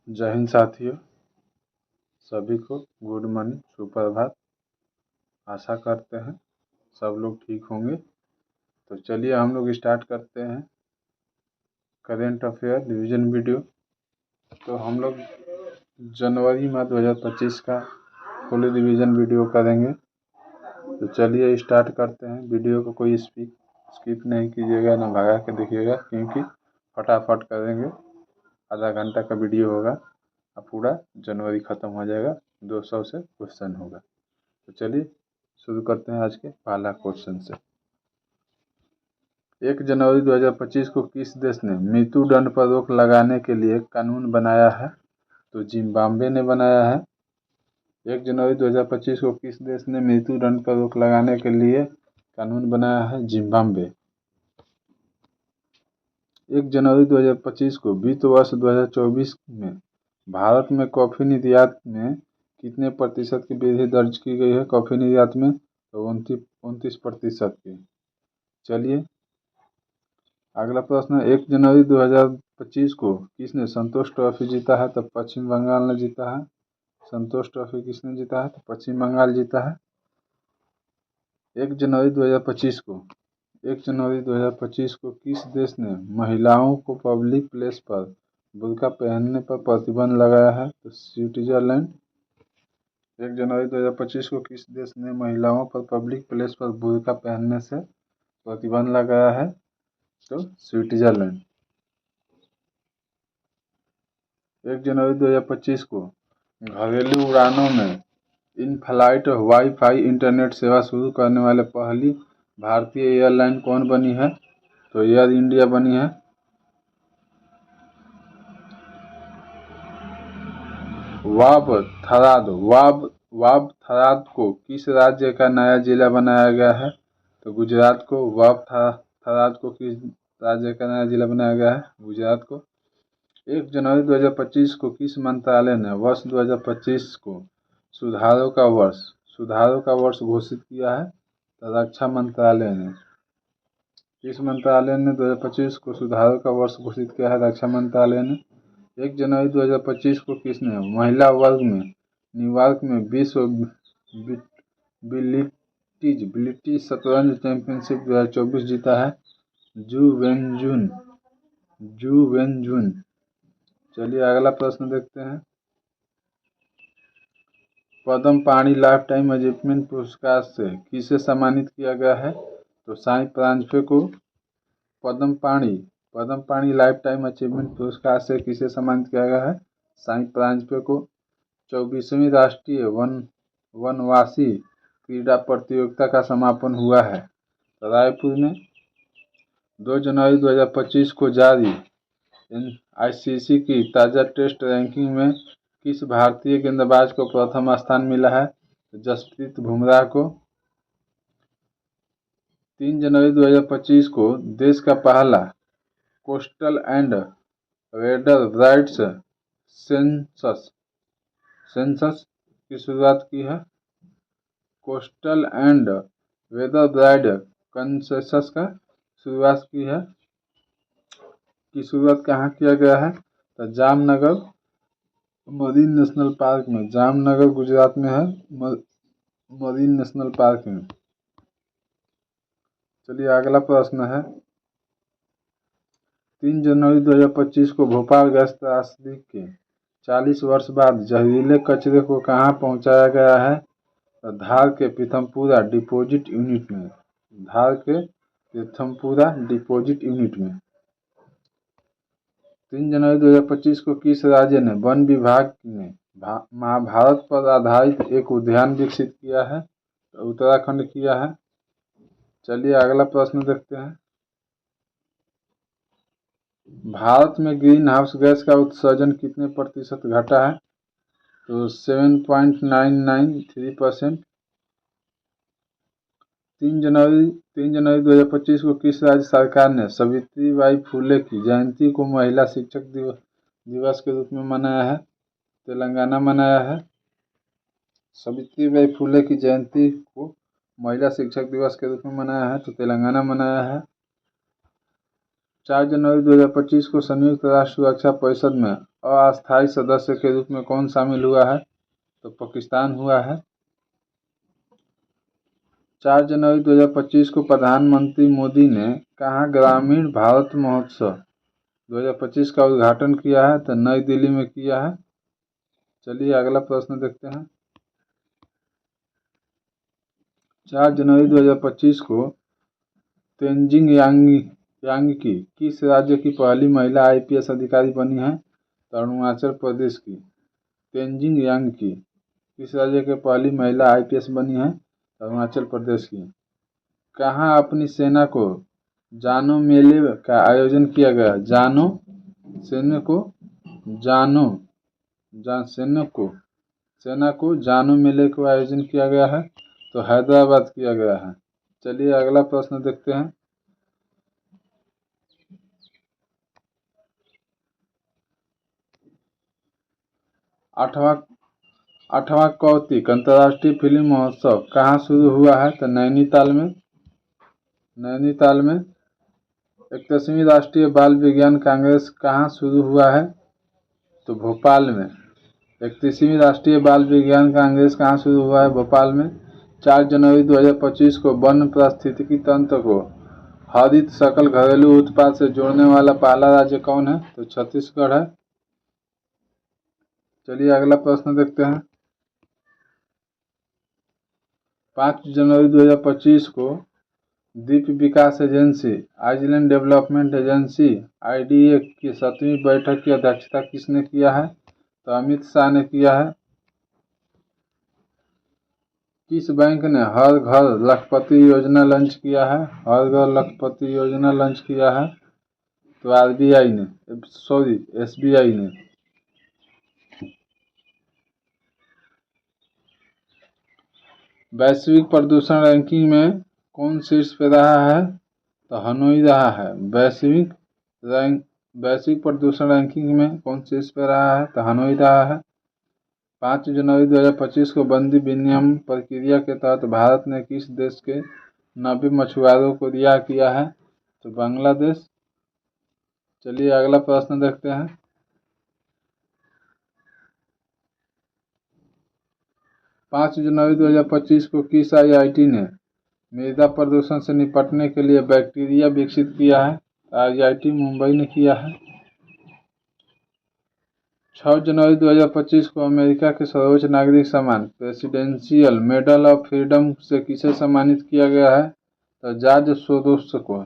जय हिंद साथियों, सभी को गुड मॉर्निंग, सुप्रभात। आशा करते हैं सब लोग ठीक होंगे। तो चलिए हम लोग स्टार्ट करते हैं करेंट अफेयर रिवीजन वीडियो। तो हम लोग जनवरी माह 2025 का फुल रिवीजन वीडियो करेंगे। तो चलिए स्टार्ट करते हैं। वीडियो को कोई स्किप नहीं कीजिएगा, ना भगा के देखिएगा, क्योंकि फटाफट करेंगे। आधा घंटा का वीडियो होगा, अब पूरा जनवरी ख़त्म हो जाएगा। 200 से क्वेश्चन होगा। तो चलिए शुरू करते हैं आज के पहला क्वेश्चन से। 1 जनवरी 2025 को किस देश ने मृत्युदंड पर रोक लगाने के लिए कानून बनाया है? तो जिम्बाब्वे ने बनाया है। 1 जनवरी 2025 को किस देश ने मृत्युदंड पर रोक लगाने के लिए कानून बनाया है? जिम्बाब्वे। 1 जनवरी 2025 को वित्त वर्ष 2024 में भारत में कॉफ़ी निर्यात में कितने प्रतिशत की वृद्धि दर्ज की गई है? कॉफ़ी निर्यात में तो 29% की। चलिए अगला प्रश्न है, 1 जनवरी 2025 को किसने संतोष ट्रॉफी जीता है? तो पश्चिम बंगाल ने जीता है। संतोष ट्रॉफी किसने जीता है? तो पश्चिम बंगाल जीता है। 1 जनवरी 2025 को 1 जनवरी 2025 को किस देश ने महिलाओं को पब्लिक प्लेस पर बुर्का पहनने पर प्रतिबंध लगाया है? तो स्विट्जरलैंड। 1 जनवरी 2025 को किस देश ने महिलाओं पर पब्लिक प्लेस पर बुर्का पहनने से प्रतिबंध लगाया है? तो स्विट्जरलैंड। 1 जनवरी 2025 को घरेलू उड़ानों में इन फ्लाइट वाईफाई इंटरनेट सेवा शुरू करने वाले पहली भारतीय एयरलाइन कौन बनी है? तो एयर इंडिया बनी है। वाव-थराद को किस राज्य का नया जिला बनाया गया है? तो गुजरात को। वाव-थराद को किस राज्य का नया जिला बनाया गया है? गुजरात को। 1 जनवरी 2025 को किस मंत्रालय ने वर्ष 2025 को सुधारों का वर्ष घोषित किया है? तो रक्षा मंत्रालय ने। किस मंत्रालय ने 2025 को सुधारों का वर्ष घोषित किया है? रक्षा मंत्रालय ने। 1 जनवरी 2025 को किसने महिला वर्ग में न्यूयॉर्क में विश्व ब्रिटिश शतरंज चैंपियनशिप 2024 जीता है? जू वेनजून। चलिए अगला प्रश्न देखते हैं। पद्म पाणि लाइफ टाइम अचीवमेंट पुरस्कार से किसे सम्मानित किया गया है? तो साई परांजपे को। पद्म पाणि लाइफ टाइम अचीवमेंट पुरस्कार से किसे सम्मानित किया गया है? साई परांजपे को। 24वीं राष्ट्रीय वनवासी क्रीड़ा प्रतियोगिता का समापन हुआ है रायपुर में। 2 जनवरी 2025 को जारी आईसीसी की ताज़ा टेस्ट रैंकिंग में किस भारतीय गेंदबाज को प्रथम स्थान मिला है? जसप्रीत बुमराह को। 3 जनवरी 2025 को देश का पहला coastal and weather rights census की शुरुआत की है। Coastal and weather right census का शुरुआत कहाँ किया गया है? तो जामनगर मरीन नेशनल पार्क में। जामनगर गुजरात में है मरीन नेशनल पार्क में। चलिए अगला प्रश्न है। 3 जनवरी 2025 को भोपाल गैस त्रासदी के 40 वर्ष बाद जहरीले कचरे को कहाँ पहुँचाया गया है? तो धार के पीथमपुरा डिपोजिट यूनिट में। धार के पीथमपुरा डिपोजिट यूनिट में। 3 जनवरी 2025 को किस राज्य ने वन विभाग ने महाभारत पर आधारित एक उद्यान विकसित किया है? तो उत्तराखंड किया है। चलिए अगला प्रश्न देखते हैं। भारत में ग्रीन हाउस गैस का उत्सर्जन कितने प्रतिशत घटा है? तो 7.993%। 3 जनवरी 2025 को किस राज्य सरकार ने सावित्रीबाई फुले की जयंती को महिला शिक्षक दिवस के रूप में मनाया है? तेलंगाना मनाया है। सावित्रीबाई फुले की जयंती को महिला शिक्षक दिवस के रूप में मनाया है तो तेलंगाना मनाया है। 4 जनवरी 2025 को संयुक्त राष्ट्र सुरक्षा परिषद में अस्थायी सदस्य के रूप में कौन शामिल हुआ है? तो पाकिस्तान हुआ है। 4 जनवरी 2025 को प्रधानमंत्री मोदी ने कहाँ ग्रामीण भारत महोत्सव 2025 का उद्घाटन किया है? तो नई दिल्ली में किया है। चलिए अगला प्रश्न देखते हैं। 4 जनवरी 2025 को तेंजिंग यांगी किस राज्य की पहली महिला IPS अधिकारी बनी है? तो अरुणाचल प्रदेश की तेंजिंग यांगी किस राज्य के पहली महिला IPS बनी है? अरुणाचल प्रदेश की। कहाँ अपनी सेना को जानो मेले का आयोजन किया गया? सेना को जानो मेले को आयोजन किया गया है। तो हैदराबाद किया गया है। चलिए अगला प्रश्न देखते हैं। 8वां कौतिक अंतर्राष्ट्रीय फिल्म महोत्सव कहाँ शुरू हुआ है? तो नैनीताल में। 31वीं राष्ट्रीय बाल विज्ञान कांग्रेस कहाँ शुरू हुआ है? तो भोपाल में। 31वीं राष्ट्रीय बाल विज्ञान कांग्रेस कहाँ शुरू हुआ है? भोपाल में। 4 जनवरी 2025 को वन पारिस्थितिकी तंत्र को हरित सकल घरेलू उत्पाद से जोड़ने वाला पहला राज्य कौन है? तो छत्तीसगढ़ है। चलिए अगला प्रश्न देखते हैं। 5 जनवरी 2025 को द्वीप विकास एजेंसी आइलैंड डेवलपमेंट एजेंसी IDA की 7वीं बैठक की अध्यक्षता किसने किया है? तो अमित शाह ने किया है। किस बैंक ने हर घर लखपति योजना लॉन्च किया है? तो SBI ने। वैश्विक प्रदूषण रैंकिंग में कौन शीर्ष पे रहा है? तो हनोई रहा है। वैश्विक प्रदूषण रैंकिंग में कौन शीर्ष पे रहा है? तो हनोई रहा है। 5 जनवरी 2025 को बंदी विनिमय प्रक्रिया के तहत भारत ने किस देश के 90 मछुआरों को रिहा किया है? तो बांग्लादेश। चलिए अगला प्रश्न देखते हैं। 5 जनवरी 2025 को किस IIT ने मृदा प्रदूषण से निपटने के लिए बैक्टीरिया विकसित किया है? IIT मुंबई ने किया है। 6 जनवरी 2025 को अमेरिका के सर्वोच्च नागरिक सम्मान प्रेसिडेंशियल मेडल ऑफ फ्रीडम से किसे सम्मानित किया गया है? तो जॉर्ज सोरोस को।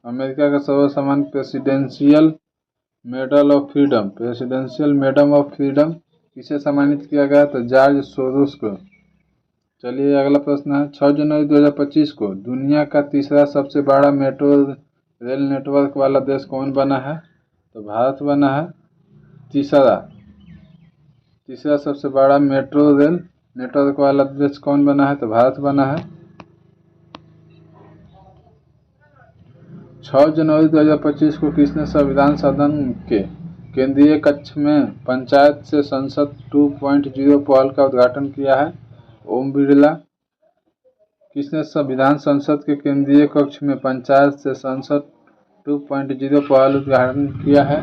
अमेरिका का सर्वोच्च सम्मान प्रेसिडेंशियल मेडल ऑफ फ्रीडम किसे सम्मानित किया गया? तो जॉर्ज सोरोस को। चलिए अगला प्रश्न है। 6 जनवरी 2025 को दुनिया का तीसरा सबसे बड़ा मेट्रो रेल नेटवर्क वाला देश कौन बना है? तो भारत बना है। तीसरा सबसे बड़ा मेट्रो रेल नेटवर्क वाला देश कौन बना है? तो भारत बना है। 6 जनवरी 2025 को किसने संविधान सदन के केंद्रीय कक्ष में पंचायत से संसद 2.0 पहल का उद्घाटन किया है? ओम बिरला। किसने संविधान संसद के केंद्रीय कक्ष में पंचायत से संसद 2.0 पहल उद्घाटन किया है?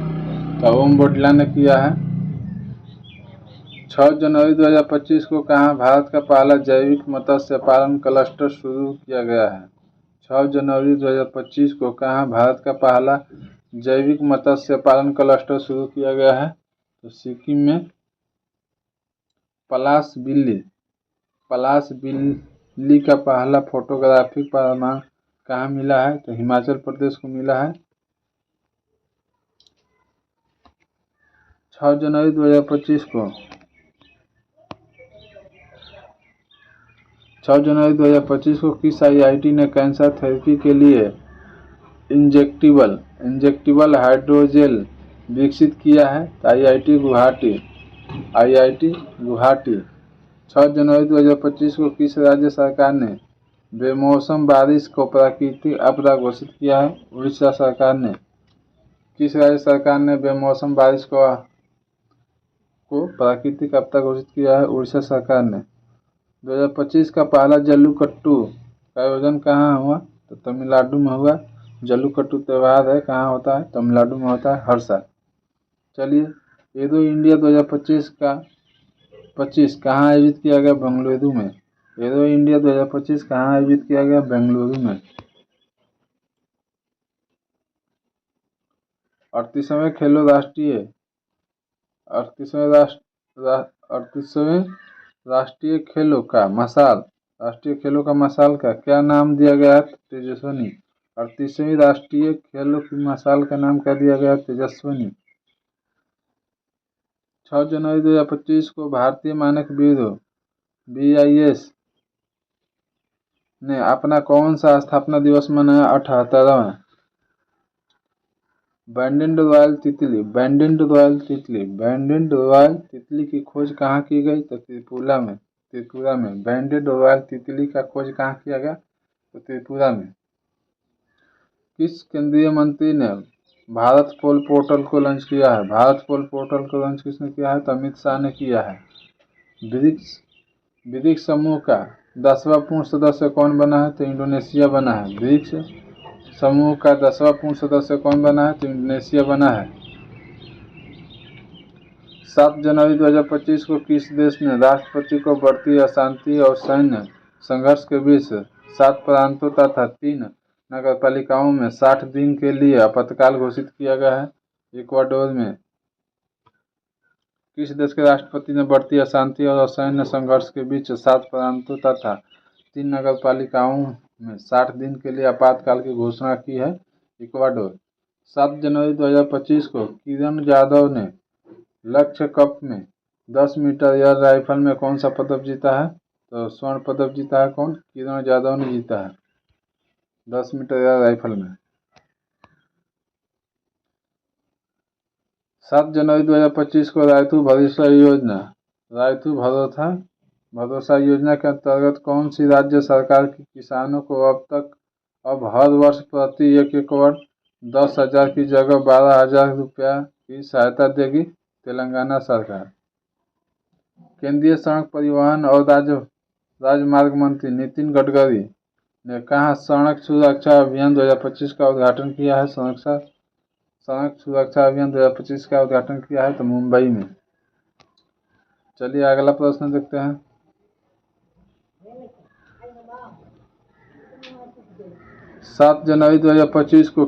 तो ओम बिरला ने किया है। 6 जनवरी 2025 को कहाँ भारत का पहला जैविक मत्स्य पालन क्लस्टर शुरू किया गया है? 6 जनवरी 2025 को कहाँ भारत का पहला जैविक मत्स्य पालन क्लस्टर शुरू किया गया है? तो सिक्किम में। पलाश बिल्ली का पहला फोटोग्राफिक प्रमाण कहाँ मिला है? तो हिमाचल प्रदेश को मिला है। 6 जनवरी 2025 को किस IIT ने कैंसर थेरेपी के लिए इंजेक्टिबल हाइड्रोजेल विकसित किया है? तो IIT गुवाहाटी। 6 जनवरी 2025 को किस राज्य सरकार ने बेमौसम बारिश को प्राकृतिक आपदा घोषित किया है? उड़ीसा सरकार ने। किस राज्य सरकार ने बेमौसम बारिश को प्राकृतिक आपदा घोषित किया है? उड़ीसा सरकार ने। 2025 का पहला जल्लीकट्टू का आयोजन कहाँ हुआ? तो तमिलनाडु में हुआ। जल्लीकट्टू त्यौहार है, कहाँ होता है? तमिलनाडु में होता है हर साल। चलिए, एरो इंडिया 2025 कहाँ आयोजित किया गया? बेंगलुरु में। एरो इंडिया 2025 कहाँ आयोजित किया गया? बेंगलुरु में। 38वें खेलो राष्ट्रीय 38वें राष्ट्रीय खेलों का मशाल का क्या नाम दिया गया है? तेजस्विनी। 38वीं राष्ट्रीय खेलों की मशाल का नाम क्या दिया गया? तेजस्विनी। 6 जनवरी 2025 को भारतीय मानक ब्यूरो BIS ने अपना कौन सा स्थापना दिवस मनाया? 78वां। बैंडेड रॉयल तितली की खोज कहाँ की गई? तो त्रिपुरा में। बैंडेड रॉयल तितली का खोज कहाँ किया गया? तो त्रिपुरा में। किस केंद्रीय मंत्री ने भारत पोल पोर्टल को लॉन्च किया है? भारत पोल पोर्टल को लॉन्च किसने किया है? तो अमित शाह ने किया है। ब्रिक्स समूह का 10वां पूर्ण सदस्य कौन बना है? तो इंडोनेशिया बना है। ब्रिक्स समूह का 10वां पूर्ण सदस्य कौन बना है? तो इंडोनेशिया बना है। 7 जनवरी 2025 को किस देश ने राष्ट्रपति को बढ़ती अशांति और सैन्य संघर्ष के बीच 7 प्रांतों तथा 3 नगरपालिकाओं में 60 दिन के लिए आपातकाल घोषित किया गया है? इक्वाडोर में। किस देश के राष्ट्रपति ने बढ़ती अशांति और सैन्य संघर्ष के बीच 7 प्रांतों तथा 3 नगरपालिकाओं में 60 दिन के लिए आपातकाल की घोषणा की है? इक्वाडोर। 7 जनवरी 2025 को किरण यादव ने लक्ष्य कप में 10 मीटर एयर राइफल में कौन सा पदक जीता है? तो स्वर्ण पदक जीता है। कौन? किरण यादव ने जीता है 10 मीटर एयर राइफल में। 7 जनवरी 2025 को रायतू भरोसा योजना के अंतर्गत कौन सी राज्य सरकार किसानों को अब हर वर्ष प्रति 1 एकड़ 10,000 की जगह 12,000 रुपया की सहायता देगी? तेलंगाना सरकार। केंद्रीय सड़क परिवहन और राजमार्ग मंत्री नितिन गडकरी ने कहाँ सड़क सुरक्षा अभियान 2025 का उद्घाटन किया है? सड़क सुरक्षा अभियान 2025 का उद्घाटन किया है? तो मुंबई में। चलिए, अगला प्रश्न देखते हैं। 7 जनवरी 2025 को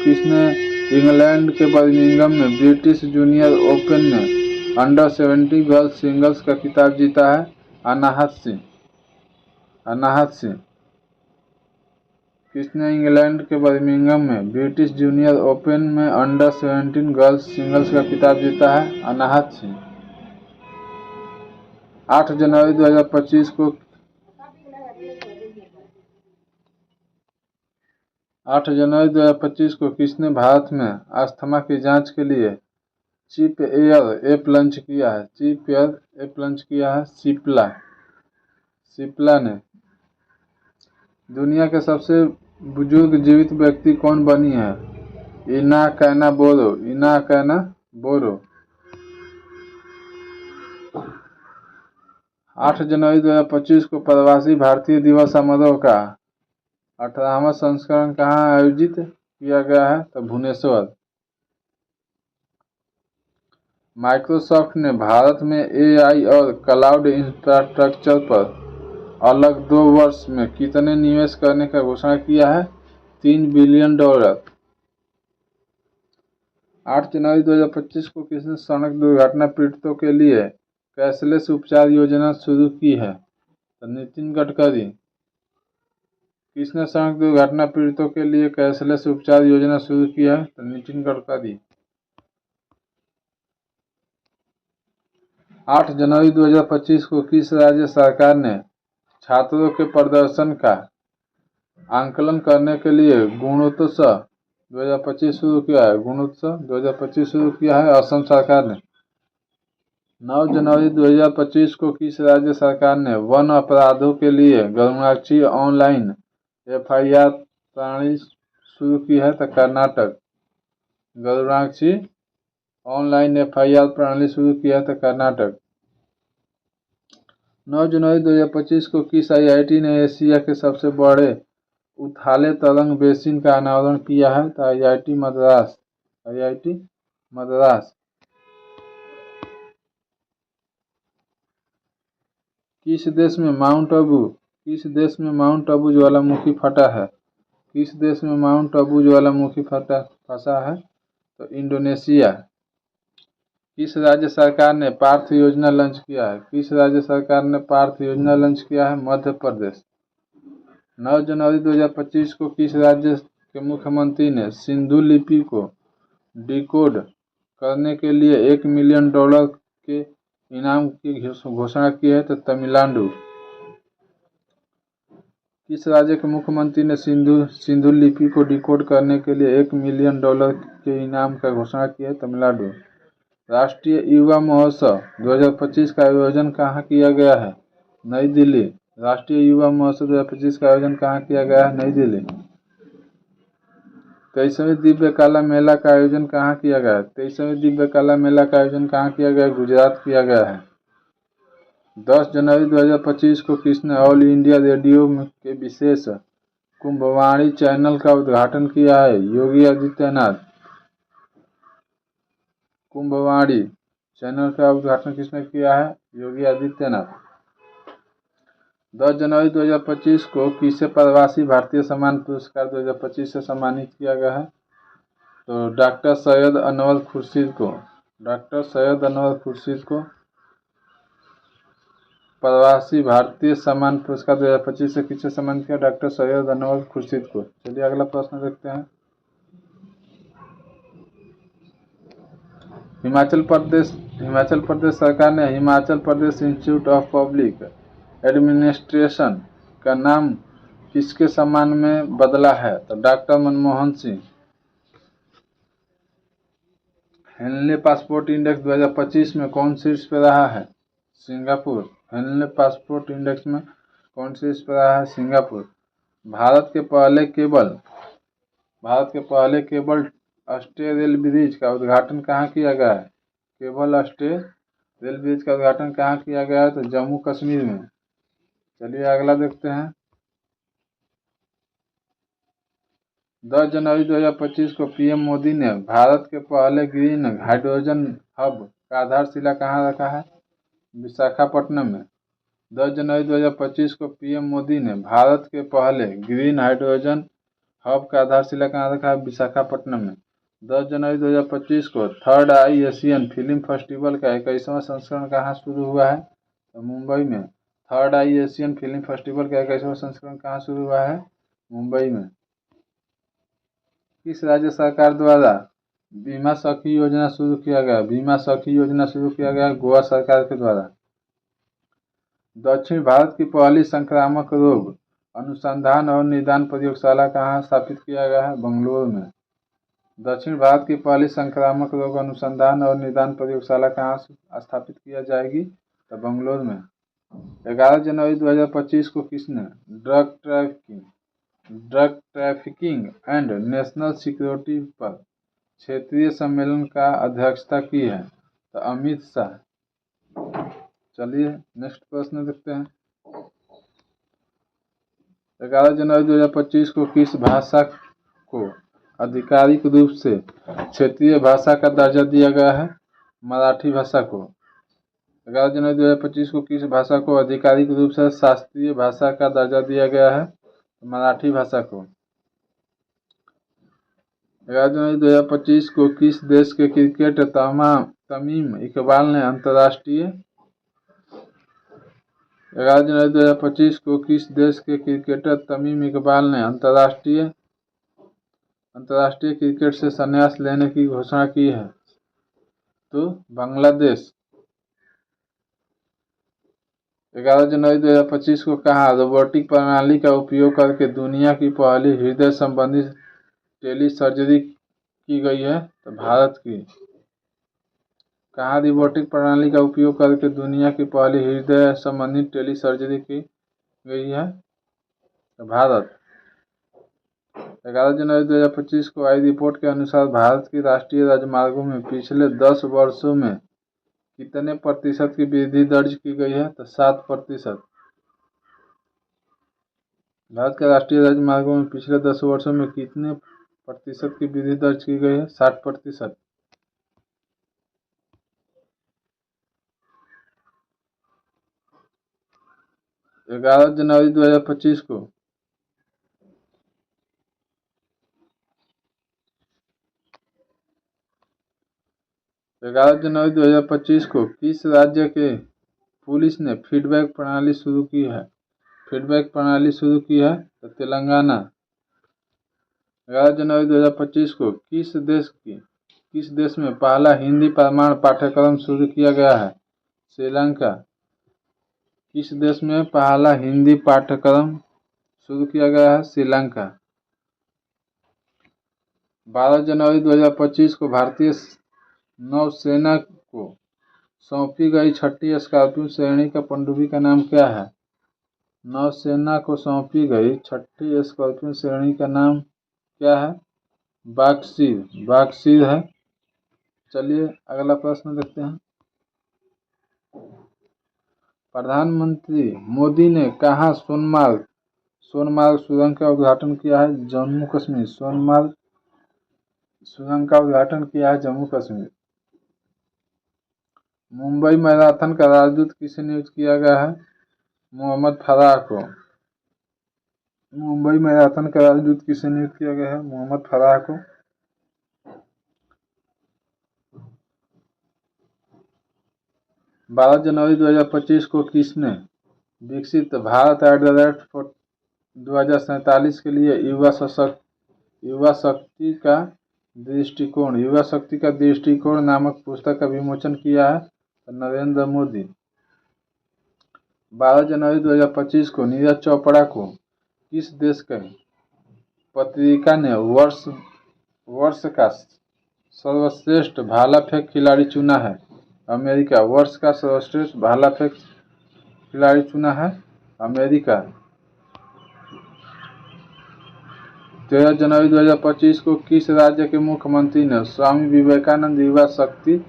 किसने इंग्लैंड के बर्मिंघम में ब्रिटिश जूनियर ओपन में अंडर 17 गर्ल्स सिंगल्स का खिताब जीता है? अनाहत सिंह। किसने इंग्लैंड के बर्मिंघम में ब्रिटिश जूनियर ओपन में अंडर 17 गर्ल्स सिंगल्स का खिताब जीता है? अनाहत सिंह। 8 जनवरी 2025 को 8 जनवरी 2025 को किसने भारत में अस्थमा की जांच के लिए चीप एयर ऐप लॉन्च किया है? सिप्ला ने। दुनिया के सबसे बुजुर्ग जीवित व्यक्ति कौन बनी है? इना कैना बोरो। 8 जनवरी 2025 को प्रवासी भारतीय दिवस समारोह का 18वां संस्करण कहाँ आयोजित किया गया है? तो भुवनेश्वर। माइक्रोसॉफ्ट ने भारत में AI और क्लाउड इंफ्रास्ट्रक्चर पर अलग 2 वर्ष में कितने निवेश करने का घोषणा किया है? $3 बिलियन। 8 जनवरी 2025 को किसने सड़क दुर्घटना पीड़ितों के लिए कैशलेस उपचार योजना शुरू की है? तो नितिन गडकरी। किसने सड़क दुर्घटना पीड़ितों के लिए कैशलेस उपचार योजना शुरू की है? तो नितिन गडकरी। 8 जनवरी 2025 को किस राज्य सरकार ने छात्रों के प्रदर्शन का आंकलन करने के लिए गुणोत्सव 2025 शुरू किया है? असम सरकार ने। 9 जनवरी 2025 को किस राज्य सरकार ने वन अपराधों के लिए गरुड़ाक्षी ऑनलाइन FIR प्रणाली शुरू की है? तो कर्नाटक। गरुड़ाक्षी ऑनलाइन FIR प्रणाली शुरू किया है? तो कर्नाटक। 9 जनवरी 2025 को किस IIT ने एशिया के सबसे बड़े उथाले तरंग बेसिन का अनावरण किया है? तो IIT मद्रास। IIT मद्रास। किस देश में माउंट आबू ज्वालामुखी फटा है? किस देश में माउंट आबू ज्वालामुखी फंसा है? तो इंडोनेशिया। किस राज्य सरकार ने पार्थ योजना लॉन्च किया है? किस राज्य सरकार ने पार्थ योजना लॉन्च किया है? मध्य प्रदेश। 9 जनवरी 2025 को किस राज्य के मुख्यमंत्री ने सिंधु लिपि को डिकोड करने के लिए $1 मिलियन के इनाम की घोषणा की है? तो तमिलनाडु। किस राज्य के मुख्यमंत्री ने सिंधु लिपि को डिकोड करने के लिए $1 मिलियन के इनाम का घोषणा की है? तमिलनाडु। राष्ट्रीय युवा महोत्सव 2025 का आयोजन कहाँ किया गया है? नई दिल्ली। राष्ट्रीय युवा महोत्सव 2025 का आयोजन कहाँ किया गया है? नई दिल्ली। 23वें दिव्य कला मेला का आयोजन कहाँ किया गया है? 23वें दिव्य कला मेला का आयोजन कहाँ किया गया है? गुजरात किया गया है। 10 जनवरी 2025 को किसने ऑल इंडिया रेडियो के विशेष कुंभवाणी चैनल का उद्घाटन किया है? योगी आदित्यनाथ। कुंभवाणी चैनल का उद्घाटन किसने किया है? योगी आदित्यनाथ। 10 जनवरी 2025 को किसे प्रवासी भारतीय सम्मान पुरस्कार 2025 से सम्मानित किया गया है? तो डॉक्टर सैयद अनवर खुर्शीद को। डॉक्टर सैयद अनवर खुर्शीद को प्रवासी भारतीय सम्मान पुरस्कार 2025 से किसे सम्मानित किया? डॉक्टर सैयद अनवर खुर्शीद को। चलिए अगला प्रश्न देखते हैं। हिमाचल प्रदेश सरकार ने Himachal Pradesh institute of public administration का नाम किसके सम्मान में बदला है? तो doctor Manmohan Singh. Henley passport index 2025 में कौन शीर्ष पर रहा है? सिंगापुर। हेनले पासपोर्ट इंडेक्स में कौन शीर्ष पर रहा है? सिंगापुर। भारत के पहले केबल स्टे रेल ब्रिज का उद्घाटन कहाँ किया गया है? केबल स्टे रेल ब्रिज का उद्घाटन कहाँ किया गया है? तो जम्मू कश्मीर में। चलिए अगला देखते हैं। 10 जनवरी 2025 को पीएम मोदी ने भारत के पहले ग्रीन हाइड्रोजन हब का आधारशिला कहाँ रखा है? विशाखापट्टनम में। 10 जनवरी 2025 को पीएम मोदी ने भारत के पहले ग्रीन हाइड्रोजन हब का आधारशिला कहाँ रखा है? विशाखापट्टनम में। 10 जनवरी 2025 को थर्ड आई एशियन फिल्म फेस्टिवल का 21वां संस्करण कहाँ शुरू हुआ है? तो मुंबई में। थर्ड आई एशियन फिल्म फेस्टिवल का 21वां संस्करण कहाँ शुरू हुआ है? मुंबई में। किस राज्य सरकार द्वारा बीमा सखी योजना शुरू किया गया? बीमा सखी योजना शुरू किया गया गोवा सरकार के द्वारा। दक्षिण भारत की पहली संक्रामक रोग अनुसंधान और निदान प्रयोगशाला कहाँ स्थापित किया गया है? बंगलुरु में। दक्षिण भारत की पहली संक्रामक रोग अनुसंधान और निदान प्रयोगशाला कहाँ स्थापित किया जाएगी? तो बंगलुरु में। 11 जनवरी 2025 को किसने drug trafficking and national security पर क्षेत्रीय सम्मेलन का अध्यक्षता की है? तो अमित शाह। चलिए नेक्स्ट प्रश्न देखते हैं। 11 जनवरी 2025 को किस भाषा को आधिकारिक रूप से क्षेत्रीय भाषा का दर्जा दिया गया है? मराठी भाषा को। 11 जनवरी 2025 को किस भाषा को आधिकारिक रूप से शास्त्रीय भाषा का दर्जा दिया गया है? मराठी भाषा को। 11 जनवरी 2025 को किस देश के क्रिकेटर तमीम इकबाल ने अंतर्राष्ट्रीय 11 जनवरी 2025 को किस देश के क्रिकेटर तमीम इकबाल ने अंतर्राष्ट्रीय क्रिकेट से संन्यास लेने की घोषणा की है? तो बांग्लादेश। 11 जनवरी 2025 को कहा रोबोटिक प्रणाली का उपयोग करके दुनिया की पहली हृदय संबंधी टेली सर्जरी की गई है? तो भारत की। कहाँ रोबोटिक प्रणाली का उपयोग करके दुनिया की पहली हृदय संबंधी टेली सर्जरी की गई है? तो भारत। 11 जनवरी 2025 को आई रिपोर्ट के अनुसार भारत की राष्ट्रीय राजमार्गों में पिछले 10 वर्षों में कितने प्रतिशत की वृद्धि दर्ज की गई है? तो 7%। भारत के राष्ट्रीय राजमार्गों में पिछले 10 वर्षों में कितने प्रतिशत की वृद्धि दर्ज की गई है? 60%। 11 जनवरी 2025 को 11 जनवरी 2025 को किस राज्य के पुलिस ने फीडबैक प्रणाली शुरू की है? तो तेलंगाना। 11 जनवरी 2025 को किस देश में पहला हिंदी प्रमाण पाठ्यक्रम शुरू किया गया है? श्रीलंका। किस देश में पहला हिंदी पाठ्यक्रम शुरू किया गया है? श्रीलंका। 12 जनवरी 2025 को भारतीय नौसेना को सौंपी गई छठी स्कॉर्पियो श्रेणी का पनडुब्बी का नाम क्या है? नौसेना को सौंपी गई छठी स्कॉर्पियो श्रेणी का नाम क्या है? बाक्सीर है। चलिए अगला प्रश्न देखते हैं। प्रधानमंत्री मोदी ने कहाँ सोनमार्ग सुरंग का उद्घाटन किया है? जम्मू कश्मीर। सोनमार्ग सुरंग का उद्घाटन किया है जम्मू कश्मीर। मुंबई मैराथन का राजदूत किसे नियुक्त किया गया है? मोहम्मद फराह को। मुंबई मैराथन का राजदूत किसे नियुक्त किया गया है? मोहम्मद फराह को। 12 जनवरी 2025 को किसने विकसित भारत @2047 के लिए युवा शक्ति का दृष्टिकोण नामक पुस्तक का विमोचन किया है? नरेंद्र मोदी। 12 जनवरी 2025 को नीरज चोपड़ा को किस देश के पत्रिका ने वर्ष का सर्वश्रेष्ठ भाला फेंक खिलाड़ी चुना है? अमेरिका। वर्ष का सर्वश्रेष्ठ भाला फेंक खिलाड़ी चुना है अमेरिका। 13 जनवरी 2025 को किस राज्य के मुख्यमंत्री ने स्वामी विवेकानंद युवा शक्ति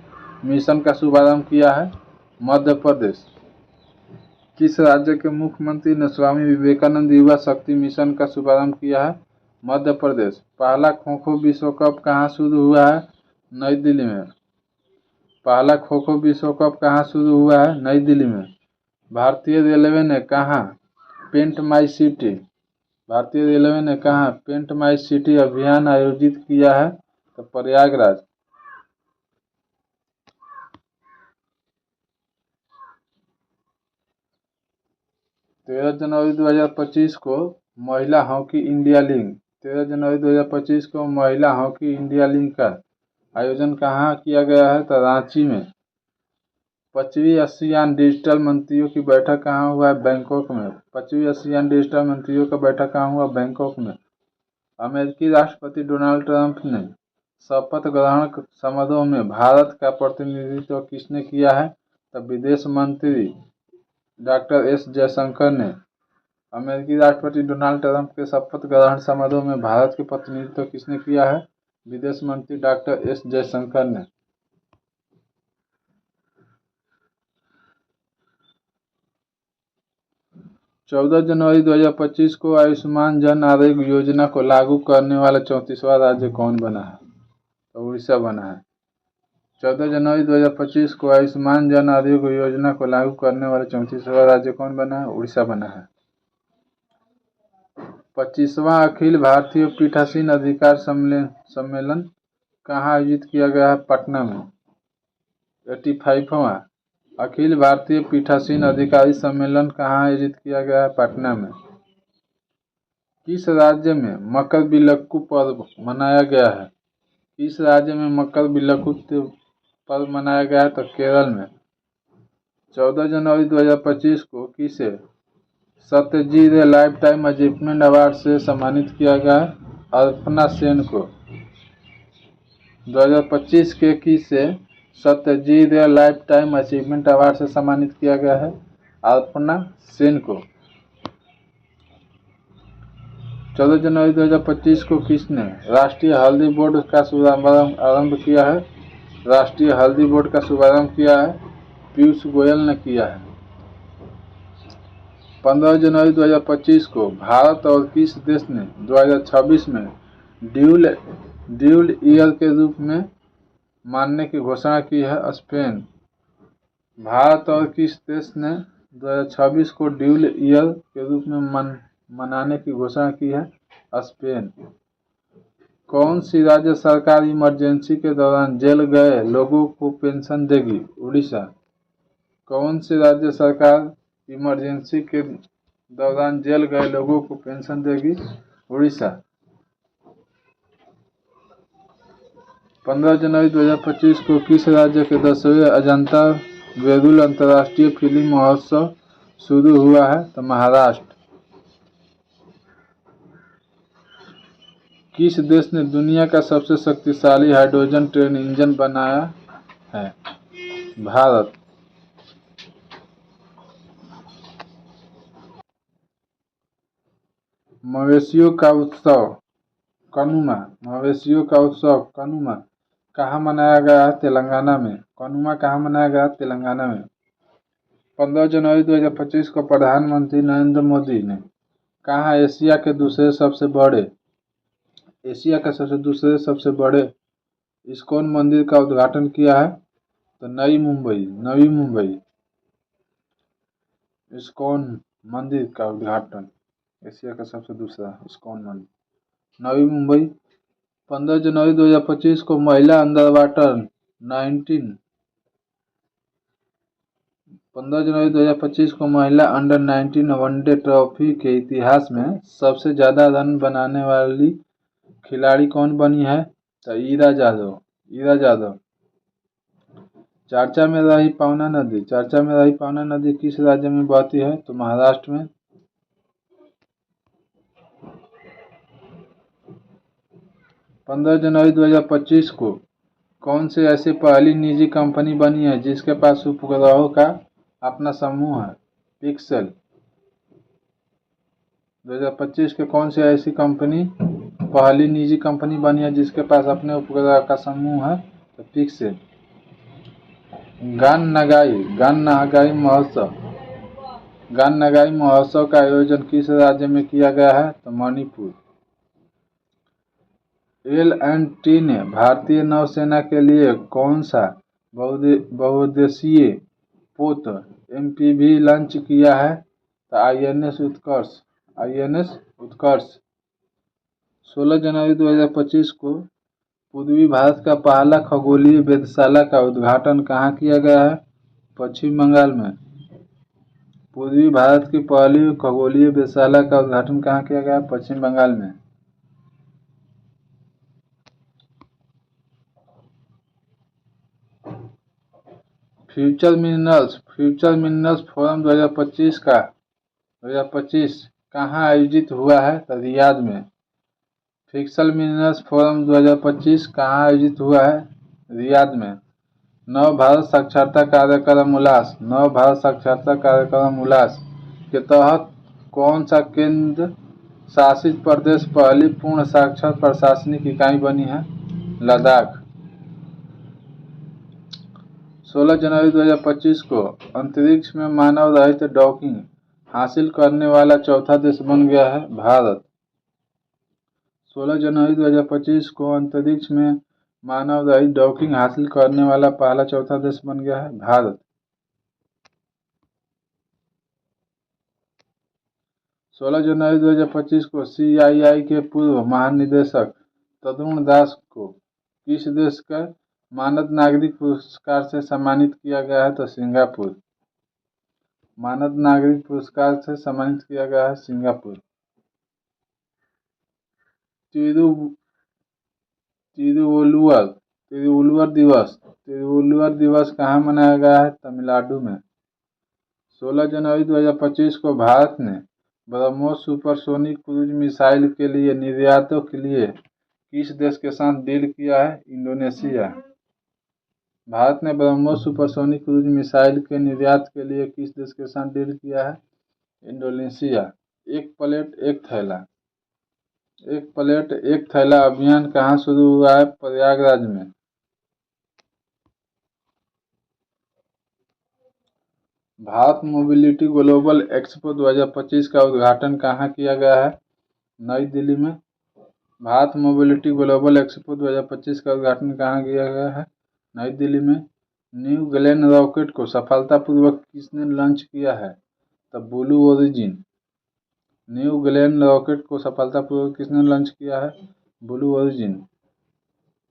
मिशन का शुभारंभ किया है? मध्य प्रदेश। किस राज्य के मुख्यमंत्री ने स्वामी विवेकानंद युवा शक्ति मिशन का शुभारंभ किया है? मध्य प्रदेश। पहला खो खो विश्व कप कहाँ शुरू हुआ है? नई दिल्ली में। पहला खो खो विश्व कप कहाँ शुरू हुआ है? नई दिल्ली में। भारतीय रेलवे ने कहाँ पेंट माई सिटी अभियान आयोजित किया है? तो प्रयागराज। 13 जनवरी 2025 को महिला हॉकी इंडिया लीग का आयोजन कहाँ किया गया है? तो रांची में। 25वीं आसियान डिजिटल मंत्रियों की बैठक कहाँ हुआ है? बैंकॉक में। 25वीं आसियान डिजिटल मंत्रियों का बैठक कहाँ हुआ? बैंकॉक में। अमेरिकी राष्ट्रपति डोनाल्ड ट्रंप ने शपथ ग्रहण समारोह में भारत का प्रतिनिधित्व किसने किया है? तो विदेश मंत्री डॉक्टर एस जयशंकर ने। अमेरिकी राष्ट्रपति डोनाल्ड ट्रंप के शपथ ग्रहण समारोह में भारत का प्रतिनिधित्व किसने किया है? विदेश मंत्री डॉक्टर एस जयशंकर ने। 14 जनवरी 2025 को आयुष्मान जन आरोग्य योजना को लागू करने वाला 34वां राज्य कौन बना है? तो उड़ीसा बना है। 14 जनवरी 2025 को आयुष्मान जन आरोग्य योजना को लागू करने वाला 34वां राज्य कौन बना है? उड़ीसा बना है। 25वां अखिल भारतीय पीठासीन अधिकार सम्मेलन कहाँ आयोजित किया गया है? पटना में। 85वां अखिल भारतीय पीठासीन अधिकारी सम्मेलन कहाँ आयोजित किया गया है? पटना में। किस राज्य में मकरविलक्कू पर्व मनाया गया है? किस राज्य में मकरविलक्कू पर्व मनाया गया है? तो केरल में। 14 जनवरी 2025 को किसे सत्यजीत रे लाइफ टाइम अचीवमेंट अवार्ड से सम्मानित किया गया है? अल्पना सेन को। 2025 के किसे सत्यजीत रे लाइफ टाइम अचीवमेंट अवार्ड से सम्मानित किया गया है? अल्पना सेन को। 14 जनवरी 2025 को किसने राष्ट्रीय हल्दी बोर्ड का शुभारंभ किया है? राष्ट्रीय हल्दी बोर्ड का शुभारंभ किया है पीयूष गोयल ने किया है। 15 जनवरी 2025 को भारत और किस देश ने 2026 में ड्यूल ईयर के रूप में मानने की घोषणा की है? स्पेन। भारत और किस देश ने 2026 को ड्यूल ईयर के रूप में मनाने की घोषणा की है? स्पेन। कौन सी राज्य सरकार इमरजेंसी के दौरान जेल गए लोगों को पेंशन देगी? उड़ीसा। कौन सी राज्य सरकार इमरजेंसी के दौरान जेल गए लोगों को पेंशन देगी? उड़ीसा। 15 जनवरी 2025 को किस राज्य के 10वें अजंता वेरुल अंतर्राष्ट्रीय फिल्म महोत्सव शुरू हुआ है? तो महाराष्ट्र। किस देश ने दुनिया का सबसे शक्तिशाली हाइड्रोजन ट्रेन इंजन बनाया है? भारत। मवेशियों का उत्सव कनुमा कहाँ मनाया गया है? तेलंगाना में। कनुमा कहाँ मनाया गया? तेलंगाना में। 15 जनवरी 2025 को प्रधानमंत्री नरेंद्र मोदी ने कहा एशिया के दूसरे सबसे बड़े इस्कॉन मंदिर का उद्घाटन किया है? तो नई मुंबई। इस्कॉन मंदिर का उद्घाटन, एशिया का सबसे दूसरा इस्कॉन मंदिर, नवी मुंबई। 15 जनवरी 2025 को महिला अंडर वाटर 19 15 जनवरी 2025 को महिला अंडर 19 वनडे ट्रॉफी के इतिहास में सबसे ज़्यादा रन बनाने वाली खिलाड़ी कौन बनी है? तो ईरा जाधव। चर्चा में रही पावना नदी किस राज्य में बहती है? तो महाराष्ट्र में। 15 जनवरी 2025 को कौन सी ऐसी पहली निजी कंपनी बनी है जिसके पास उपग्रहों का अपना समूह है? पिक्सेल। 2025 के कौन सी ऐसी पहली निजी कंपनी बनी है जिसके पास अपने उपग्रह का समूह है? तो पिक्सेल। गान नगाई महोत्सव का आयोजन किस राज्य में किया गया है? तो मणिपुर। L&T ने भारतीय नौसेना के लिए कौन सा बहुउद्देशीय पोत MPV लॉन्च किया है? तो INS उत्कर्ष। 16 जनवरी 2025 को पूर्वी भारत का पहला खगोलीय वेधशाला का उद्घाटन कहाँ किया गया है? पश्चिम बंगाल में। पूर्वी भारत की पहली खगोलीय वेधशाला का उद्घाटन कहाँ किया गया है? पश्चिम बंगाल में। फ्यूचर मिनरल्स फोरम 2025 कहाँ आयोजित हुआ है? तो रियाद में। फ्यूचर मिनरल्स फोरम 2025 कहाँ आयोजित हुआ है? रियाद में। नव भारत साक्षरता कार्यक्रम उल्लास के तहत कौन सा केंद्र शासित प्रदेश पहली पूर्ण साक्षर प्रशासनिक इकाई बनी है? लद्दाख। 16 जनवरी 2025 को अंतरिक्ष में मानव रहित डॉकिंग हासिल करने वाला चौथा देश बन गया है भारत। 16 जनवरी 2025 को अंतरिक्ष में मानव रहित डॉकिंग हासिल करने वाला पहला चौथा देश बन गया है भारत। 16 जनवरी 2025 को CII के पूर्व महानिदेशक तरुण दास को किस देश का मानद नागरिक पुरस्कार से सम्मानित किया गया है? तो सिंगापुर। मानद नागरिक पुरस्कार से सम्मानित किया गया है सिंगापुर। तिरुवल्लुवर दिवस कहाँ मनाया गया है? तमिलनाडु में। 16 जनवरी 2025 को भारत ने ब्रह्मोस सुपरसोनिक क्रूज मिसाइल के लिए निर्यातों के लिए किस देश के साथ डील किया है? इंडोनेशिया। भारत ने ब्रह्मोस सुपरसोनिक क्रूज मिसाइल के निर्यात के लिए किस देश के साथ डील किया है? इंडोनेशिया। एक प्लेट एक थैला अभियान कहाँ शुरू हुआ है? प्रयागराज में। भारत मोबिलिटी ग्लोबल एक्सपो 2025 का उद्घाटन कहाँ किया गया है? नई दिल्ली में। भारत मोबिलिटी ग्लोबल एक्सपो 2025 का उद्घाटन कहाँ किया गया है? नई दिल्ली में। न्यू ग्लेन रॉकेट को सफलतापूर्वक किसने लॉन्च किया है? तो blue origin. New Glenn rocket को सफलतापूर्वक किसने लॉन्च किया है? Blue origin.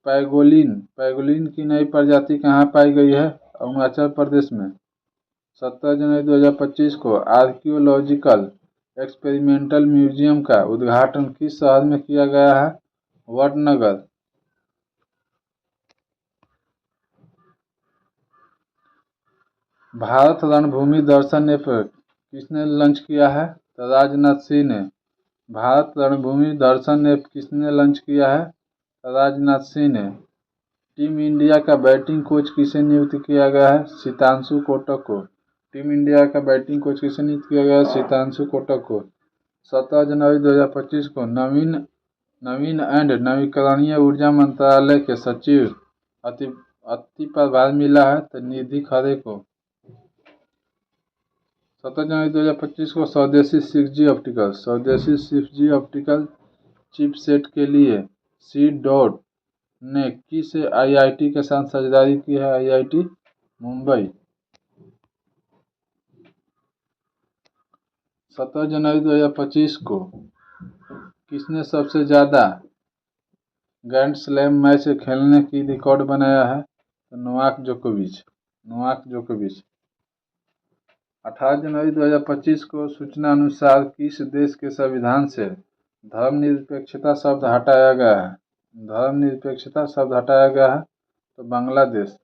पैगोलिन की नई प्रजाति कहाँ पाई गई है? अरुणाचल प्रदेश में। 17 जनवरी 2025 को आर्कियोलॉजिकल एक्सपेरिमेंटल म्यूजियम का उद्घाटन किस शहर में किया गया है? वडनगर। भारत रणभूमि दर्शन ऐप किसने लॉन्च किया है? तो राजनाथ सिंह ने। भारत रणभूमि दर्शन ऐप किसने लॉन्च किया है? तो राजनाथ सिंह ने। टीम इंडिया का बैटिंग कोच किसे नियुक्त किया गया है? सितांशु कोटक को। टीम इंडिया का बैटिंग कोच किसे नियुक्त किया गया है? सितांशु कोटक को। 17 जनवरी 2025 को नवीन एंड नवीकरणीय ऊर्जा मंत्रालय के सचिव अति प्रभार मिला है तो निधि खरे को। 17 जनवरी 2025 को स्वदेशी 6G ऑप्टिकल चिपसेट के लिए सी डॉट ने किस आईआईटी के साथ साझेदारी की है? आईआईटी मुंबई। 17 जनवरी 2025 को किसने सबसे ज़्यादा ग्रैंड स्लैम मैच खेलने की रिकॉर्ड बनाया है? तो नोवाक जोकोविच। 18 जनवरी 2025 को सूचना अनुसार किस देश के संविधान से धर्मनिरपेक्षता शब्द हटाया गया है? तो बांग्लादेश।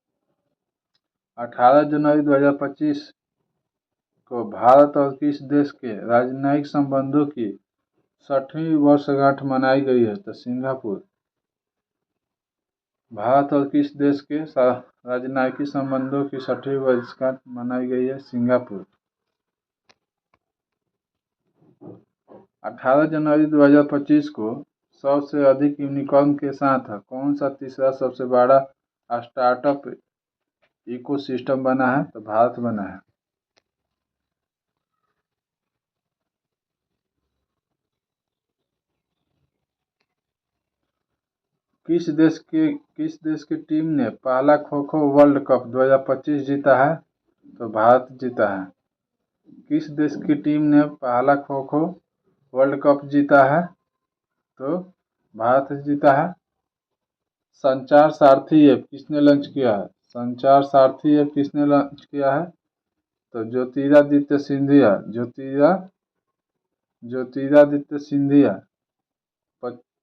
18 जनवरी 2025 को भारत और किस देश के राजनयिक संबंधों की 60वीं वर्षगांठ मनाई गई है? तो सिंगापुर। भारत और किस देश के राजनयिक संबंधों की 60वीं वर्षगांठ मनाई गई है? सिंगापुर। 18 जनवरी 2025 को सबसे अधिक यूनिकॉर्न के साथ कौन सा तीसरा सबसे बड़ा स्टार्टअप इकोसिस्टम बना है? तो भारत बना है। किस देश की टीम ने पहला खो खो वर्ल्ड कप 2025 जीता है? तो भारत जीता है। किस देश की टीम ने पहला खो खो वर्ल्ड कप जीता है? तो भारत जीता है। संचार सारथी ऐप किसने लॉन्च किया है? तो ज्योतिरादित्य सिंधिया।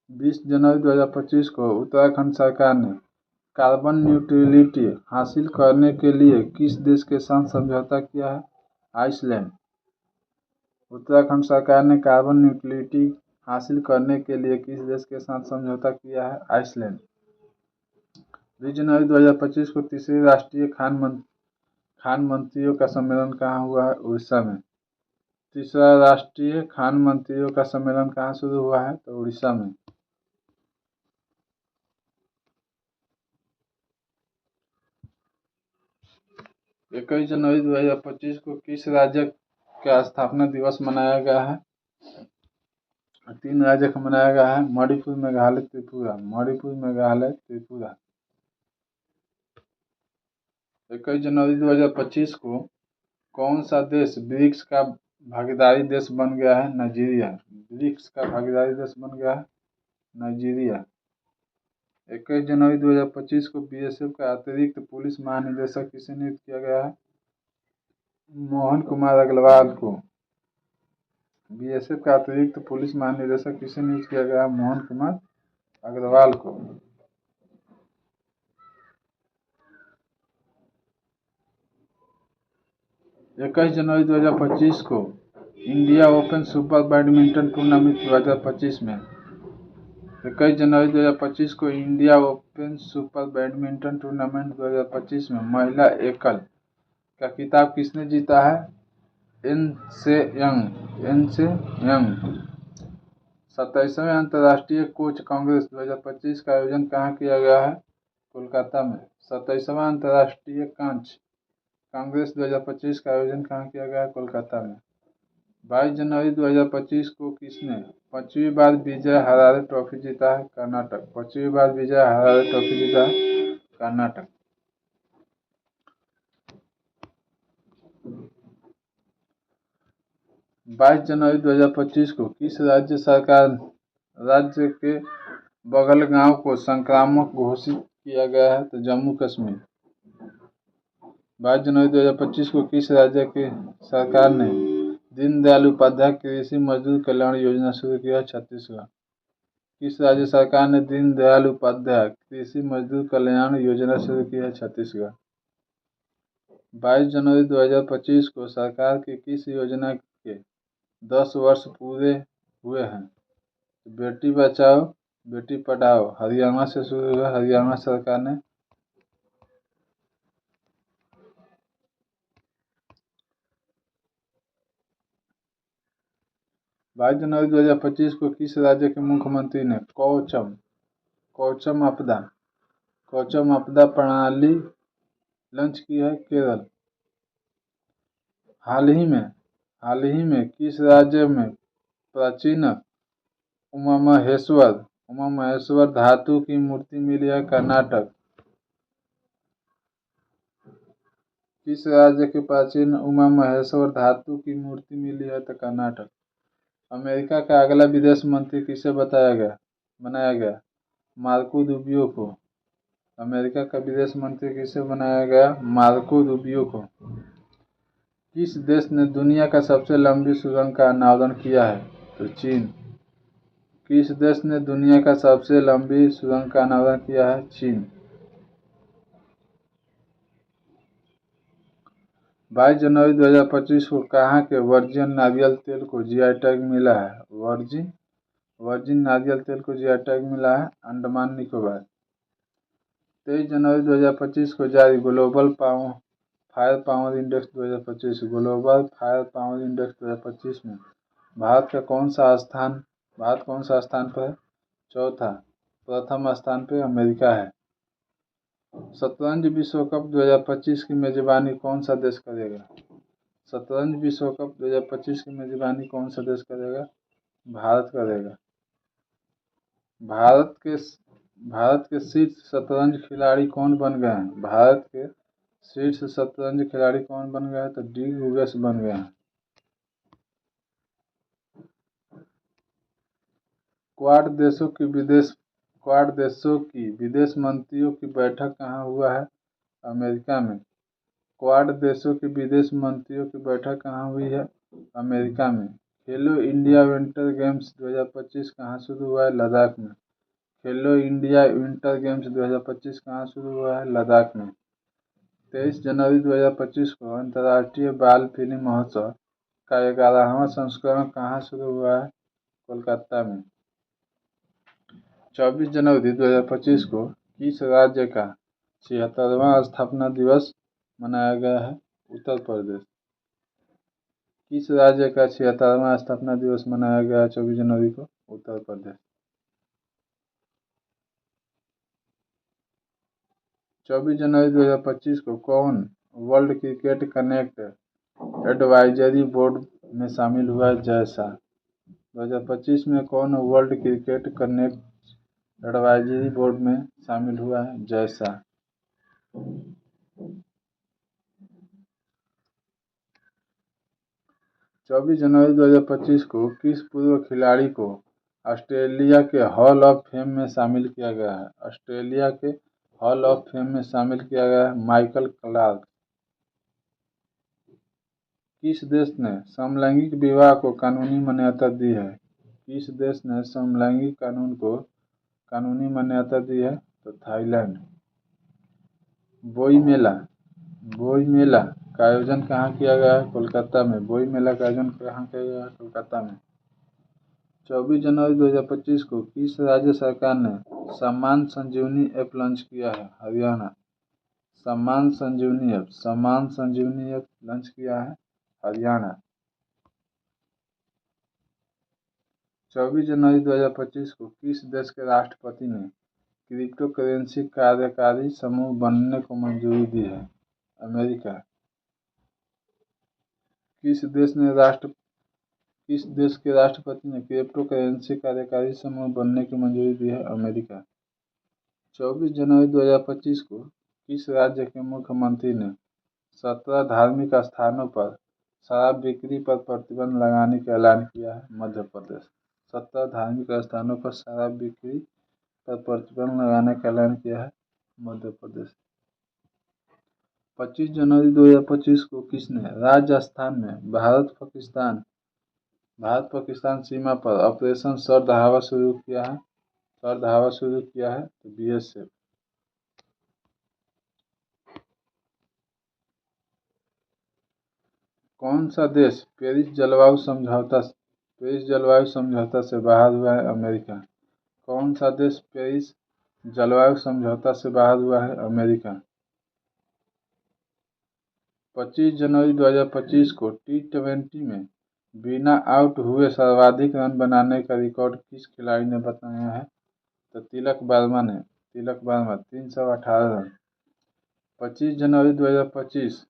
20 जनवरी 2025 को उत्तराखंड सरकार ने कार्बन न्यूट्रलिटी हासिल करने के लिए किस देश के साथ समझौता किया है? आइसलैंड। उत्तराखंड सरकार ने कार्बन न्यूट्रलिटी हासिल करने के लिए किस देश के साथ समझौता किया है? आइसलैंड। 20 जनवरी 2025 को तीसरे राष्ट्रीय खान मंत्रियों का सम्मेलन कहाँ हुआ है? उड़ीसा में। तीसरा राष्ट्रीय खान मंत्रियों का सम्मेलन कहाँ शुरू हुआ है? तो उड़ीसा में। 21 जनवरी 2025 को किस राज्य का स्थापना दिवस मनाया गया है? 3 राज्य का मनाया गया है, मणिपुर, मेघालय, त्रिपुरा। 21 जनवरी 2025 को कौन सा देश ब्रिक्स का भागीदारी देश बन गया है? नाइजीरिया। ब्रिक्स का भागीदारी देश बन गया है नाइजीरिया। 21 जनवरी 2025 को बीएसएफ का अतिरिक्त पुलिस महानिदेशक किसे नियुक्त किया गया है? मोहन कुमार अग्रवाल को। बीएसएफ का अतिरिक्त पुलिस महानिदेशक किसे नियुक्त किया गया? मोहन कुमार अग्रवाल को। 21 जनवरी 2025 को India open super badminton tournament 2025 में 21 जनवरी 2025 को India open super badminton tournament 2025 में महिला एकल का खिताब किसने जीता है? एन से यंग। 27वें अंतर्राष्ट्रीय कोच कांग्रेस 2025 का आयोजन कहाँ किया गया है? कोलकाता में। 27वां अंतर्राष्ट्रीय कांच कांग्रेस 2025 का आयोजन कहाँ किया गया? कोलकाता में। 22 जनवरी 2025 को किसने 5वीं बार विजय हजारे ट्रॉफी जीता है? कर्नाटक। 5वीं बार विजय हजारे ट्रॉफी जीता है कर्नाटक। 22 जनवरी 2025 को किस राज्य के बगल गांव को संक्रामक घोषित किया गया है? तो जम्मू कश्मीर। 22 जनवरी 2025 को किस राज्य की सरकार ने दीनदयाल उपाध्याय कृषि मजदूर कल्याण योजना शुरू किया? छत्तीसगढ़। किस राज्य सरकार ने दीनदयाल उपाध्याय कृषि मजदूर कल्याण योजना शुरू की है? छत्तीसगढ़। 22 जनवरी 2025 को सरकार की किस योजना के 10 वर्ष पूरे हुए हैं? बेटी बचाओ बेटी पढ़ाओ हरियाणा से शुरू हुआ। हरियाणा सरकार ने 22 जनवरी 2025 को किस राज्य के मुख्यमंत्री ने कौचम आपदा प्रणाली लॉन्च की है? केरल। हाल ही में किस राज्य में प्राचीन उमा महेश्वर धातु की मूर्ति मिली है? कर्नाटक। किस राज्य के प्राचीन उमा महेश्वर धातु की मूर्ति मिली है? तो कर्नाटक। अमेरिका का अगला विदेश मंत्री किसे बनाया गया? मार्को रूबियो को। अमेरिका का विदेश मंत्री किसे बनाया गया? मार्को रूबियो को। किस देश ने दुनिया का सबसे लंबी सुरंग का अनावरण किया है? तो चीन। किस देश ने दुनिया का सबसे लंबी सुरंग का अनावरण किया है? चीन। 22 जनवरी 2025 को कहाँ के वर्जिन नारियल तेल को जीआई टैग मिला है? वर्जिन नारियल तेल को जीआई टैग मिला है अंडमान निकोबार। 23 जनवरी 2025 को जारी ग्लोबल फायर पावर इंडेक्स 2025 में भारत कौन सा स्थान पर है? चौथा। प्रथम स्थान पर अमेरिका है। शतरंज विश्व कप 2025 की मेजबानी कौन सा देश करेगा? शतरंज विश्व कप 2025 की मेजबानी कौन सा देश करेगा? भारत करेगा। भारत के शीर्ष शतरंज खिलाड़ी कौन बन गए हैं? भारत के शीर्ष शतरंज खिलाड़ी कौन बन गए हैं? तो डी गुगस बन गए हैं। क्वाड देशों की विदेश मंत्रियों की बैठक कहाँ हुआ है? अमेरिका में। क्वाड देशों के विदेश मंत्रियों की बैठक कहाँ हुई है? अमेरिका में। खेलो इंडिया विंटर गेम्स 2025 कहाँ शुरू हुआ है? लद्दाख में। खेलो इंडिया विंटर गेम्स 2025 कहाँ शुरू हुआ है? लद्दाख में। 23 जनवरी 2025 को अंतर्राष्ट्रीय बाल फिल्म महोत्सव का 11वां संस्करण कहाँ शुरू हुआ है? कोलकाता में। 24 जनवरी 2025 को किस राज्य का 76वां स्थापना दिवस मनाया गया है? उत्तर प्रदेश। किस राज्य का 76वां स्थापना दिवस मनाया गया है 24 जनवरी को? उत्तर प्रदेश। 24 जनवरी 2025 को कौन world cricket connect advisory board में शामिल हुआ है? जय शाह। 2025 में कौन world cricket connect advisory board में शामिल हुआ है? जय शाह। 24 जनवरी 2025 को किस पूर्व खिलाड़ी को ऑस्ट्रेलिया के हॉल ऑफ फेम में शामिल किया गया है? ऑस्ट्रेलिया के हॉल ऑफ फेम में शामिल किया गया है माइकल क्लार्क। किस देश ने समलैंगिक विवाह को कानूनी मान्यता दी है? किस देश ने समलैंगिक कानून को कानूनी मान्यता दी है? तो थाईलैंड। बोई मेला का आयोजन कहाँ किया गया है? कोलकाता में। बोई मेला का आयोजन कहाँ किया गया है? कोलकाता में। 24 जनवरी 2025 को किस राज्य सरकार ने सम्मान संजीवनी ऐप लॉन्च किया है? हरियाणा। सम्मान संजीवनी ऐप लॉन्च किया है हरियाणा। 24 जनवरी 2025 को किस देश के राष्ट्रपति ने क्रिप्टो करेंसी कार्यकारी समूह बनने को मंजूरी दी है? अमेरिका। किस देश के राष्ट्रपति ने क्रिप्टो करेंसी कार्यकारी समूह बनने की मंजूरी दी है? अमेरिका। 24 जनवरी 2025 को किस राज्य के मुख्यमंत्री ने 17 धार्मिक स्थानों पर शराब बिक्री पर प्रतिबंध लगाने का ऐलान किया है? मध्य प्रदेश। 17 धार्मिक स्थानों पर शराब बिक्री पर प्रतिबंध लगाने का ऐलान किया है? मध्य प्रदेश। 25 जनवरी 2025 को किसने राजस्थान में भारत पाकिस्तान सीमा पर ऑपरेशन सर्द हवा शुरू किया है? तो BSF। कौन सा देश पेरिस जलवायु समझौता से बाहर हुआ है? अमेरिका। कौन सा देश पेरिस जलवायु समझौता से बाहर हुआ है? अमेरिका। 25 जनवरी 2025 को T20 में बिना आउट हुए सर्वाधिक रन बनाने का रिकॉर्ड किस खिलाड़ी ने बनाया है? तो तिलक वर्मा 318 रन। 25 जनवरी 2025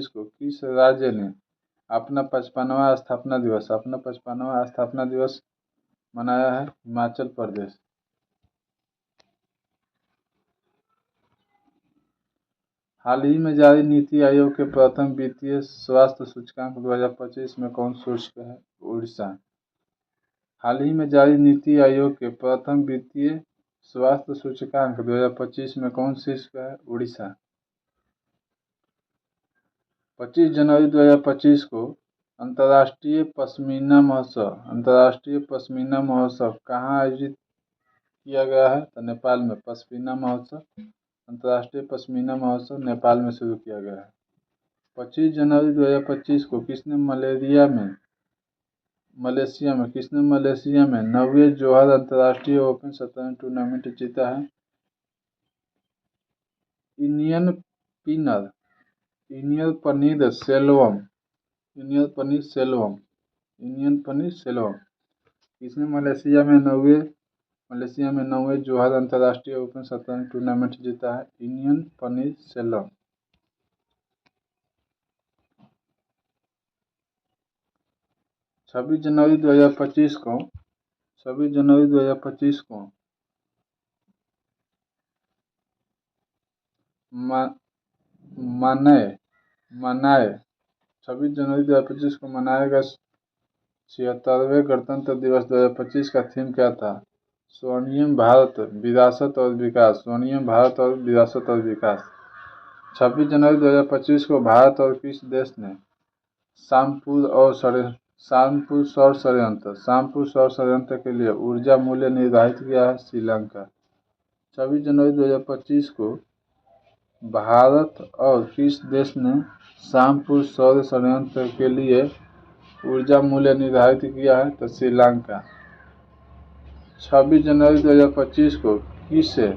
को किस राज्य ने अपना 55वां स्थापना दिवस मनाया है? हिमाचल प्रदेश। हाल ही में जारी नीति आयोग के प्रथम वित्तीय स्वास्थ्य सूचकांक 2025 में कौन शीर्ष पे है? उड़ीसा। हाल ही में जारी नीति आयोग के प्रथम वित्तीय स्वास्थ्य सूचकांक 2025 में कौन शीर्ष पे है? उड़ीसा। 25 जनवरी 2025 को अंतर्राष्ट्रीय पश्मीना महोत्सव कहाँ आयोजित किया गया है? तो नेपाल में। अंतर्राष्ट्रीय पश्मीना महोत्सव नेपाल में शुरू किया गया है। 25 जनवरी 2025 को किसने मलेशिया में 9वें जोहर अंतर्राष्ट्रीय ओपन शतरंज टूर्नामेंट जीता है? इनियन पनीर सेल्वम। किसने मलेशिया में 9वें जोहर अंतर्राष्ट्रीय ओपन शतरंज टूर्नामेंट जीता है? इनियन पनीर सेल्वम। 26 जनवरी 2025 को मनाएगा 76वें गणतंत्र दिवस 2025 का थीम क्या था? स्वर्णिम भारत विरासत और विकास। 26 जनवरी 2025 को भारत और किस देश ने शामपुर सौर संयंत्र के लिए ऊर्जा मूल्य निर्धारित किया है? श्रीलंका। 26 जनवरी 2025 को भारत और किस देश ने शामपुर सौर संयंत्र के लिए ऊर्जा मूल्य निर्धारित किया है? तो श्रीलंका। 26 जनवरी 2025 को किसे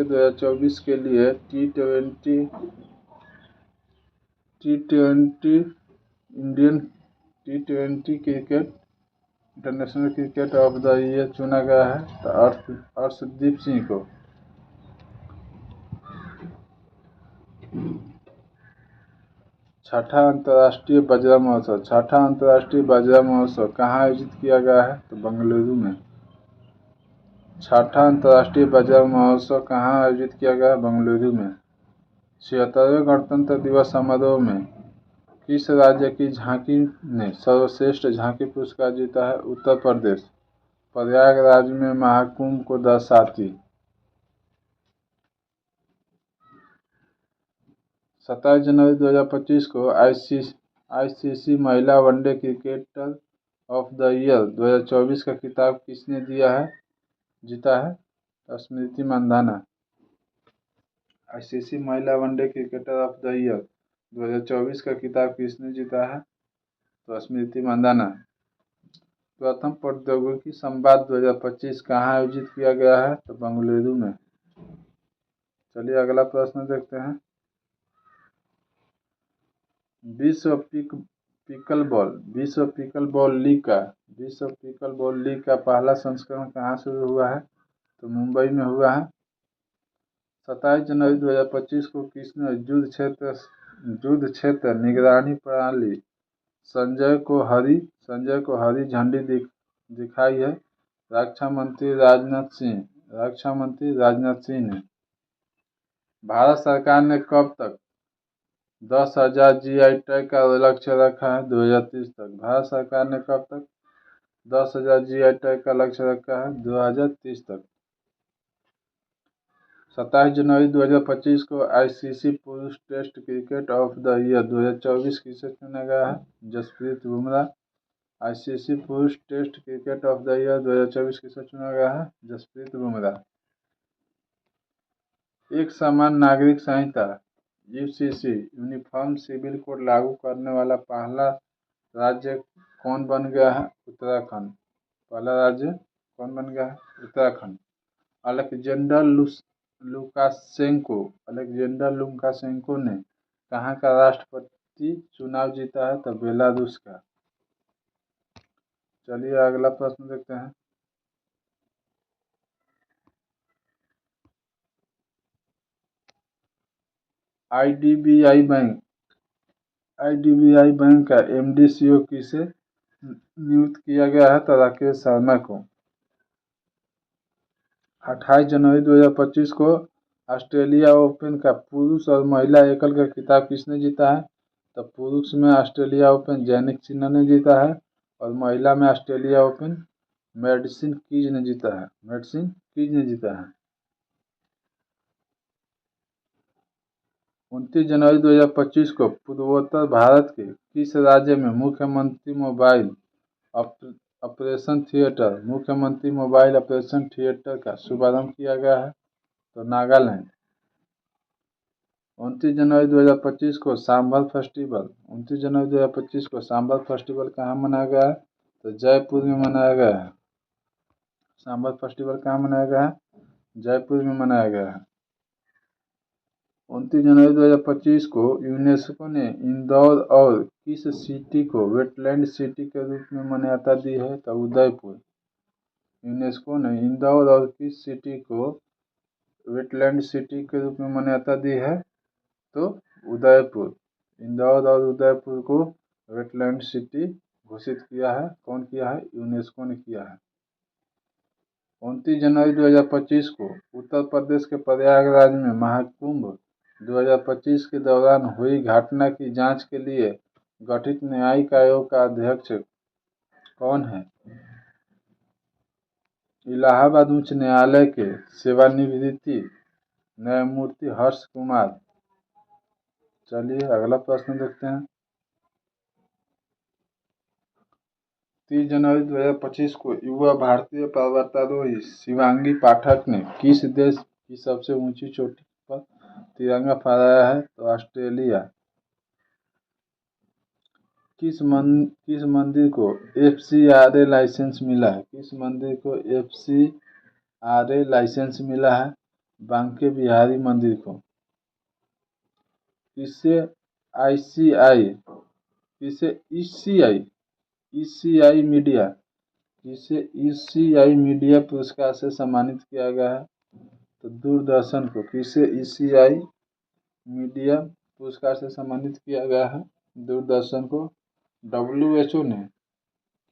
2024 के लिए T20 international cricket of the year चुना गया है? तो अर्शदीप सिंह को। 6ठा अंतर्राष्ट्रीय बाजरा महोत्सव कहाँ आयोजित किया गया है? तो बेंगलुरु में। 6ठा अंतर्राष्ट्रीय बाजरा महोत्सव कहाँ आयोजित किया गया? बेंगलुरु में। 76वें गणतंत्र दिवस समारोह में किस राज्य की झांकी ने सर्वश्रेष्ठ झांकी पुरस्कार जीता है? उत्तर प्रदेश। प्रयागराज में महाकुंभ को दर्शाती 27 जनवरी 2025 को ICC महिला one day cricketer of the year 2024 का खिताब किसने जीता है? स्मृति मंधाना। ICC महिला one day cricketer of the year 2024 का खिताब किसने जीता है? तो स्मृति मंधाना। प्रथम प्रौद्योगिकी संवाद 2025 कहाँ आयोजित किया गया है? तो बेंगलुरु में। चलिए अगला प्रश्न देखते हैं। विश्व पिकल बॉल लीग का पहला संस्करण कहाँ शुरू हुआ है? तो मुंबई में हुआ है। 27 जनवरी 2025 को किसने युद्ध क्षेत्र निगरानी प्रणाली संजय को हरी झंडी दिखाई है? रक्षा मंत्री राजनाथ सिंह ने। भारत सरकार ने कब तक 10,000 GI टैग का लक्ष्य रखा है? 2030 तक। भारत सरकार ने कब तक 10,000 GI टैग का लक्ष्य रखा है? 2030 तक। 27 जनवरी 2025 को ICC पुरुष test cricket of the year 2024 किसे चुना गया है? जसप्रीत बुमराह। ICC पुरुष test cricket of the year 2024 किसे चुना गया है? जसप्रीत बुमराह। एक समान नागरिक संहिता UCC यूनिफॉर्म सिविल कोड लागू करने वाला पहला राज्य कौन बन गया है? उत्तराखंड। पहला राज्य कौन बन गया है? उत्तराखंड। अलेक्जेंडर लुकाशेंको ने कहाँ का राष्ट्रपति चुनाव जीता है? तो बेलारूस का। चलिए अगला प्रश्न देखते हैं। IDBI बैंक का MD CEO किसे नियुक्त किया गया है? तो राकेश शर्मा को। 28 जनवरी 2025 को ऑस्ट्रेलिया ओपन का पुरुष और महिला एकल का खिताब किसने जीता है? तो पुरुष में ऑस्ट्रेलिया ओपन जैनिक सिन्हा ने जीता है और महिला में ऑस्ट्रेलिया ओपन मैडिसन कीज ने जीता है। 29 जनवरी 2025 को पूर्वोत्तर भारत के किस राज्य में मुख्यमंत्री मोबाइल ऑपरेशन थिएटर का शुभारंभ किया गया है? तो नागालैंड। 29 जनवरी 2025 को सांभर फेस्टिवल कहाँ मनाया गया है? तो जयपुर में मनाया गया है। सांभर फेस्टिवल कहाँ मनाया गया है? जयपुर में मनाया गया है। 29 जनवरी 2025 को यूनेस्को ने इंदौर और किस सिटी को वेटलैंड सिटी के रूप में मान्यता दी है? तो उदयपुर। यूनेस्को ने इंदौर और किस सिटी को वेटलैंड सिटी के रूप में मान्यता दी है? तो उदयपुर। इंदौर और उदयपुर को वेटलैंड सिटी घोषित किया है। कौन किया है? यूनेस्को ने किया है। 29 जनवरी 2025 को उत्तर प्रदेश के प्रयागराज में महाकुंभ 2025 के दौरान हुई घटना की जांच के लिए गठित न्यायिक आयोग का अध्यक्ष कौन है? इलाहाबाद उच्च न्यायालय के सेवानिवृत्त न्यायमूर्ति हर्ष कुमार। चलिए अगला प्रश्न देखते हैं। 30 जनवरी 2025 को युवा भारतीय पर्वतारोही शिवांगी पाठक ने किस देश की सबसे ऊंची चोटी पर तिरंगा फहराया है? तो ऑस्ट्रेलिया। किस मंदिर को FCRA लाइसेंस मिला है? FCRA लाइसेंस मिला है? बांके बिहारी मंदिर को। किसे ECI मीडिया पुरस्कार से सम्मानित किया गया है? तो दूरदर्शन को। किसे ECI मीडिया पुरस्कार से सम्मानित किया गया है? दूरदर्शन को। WHO ने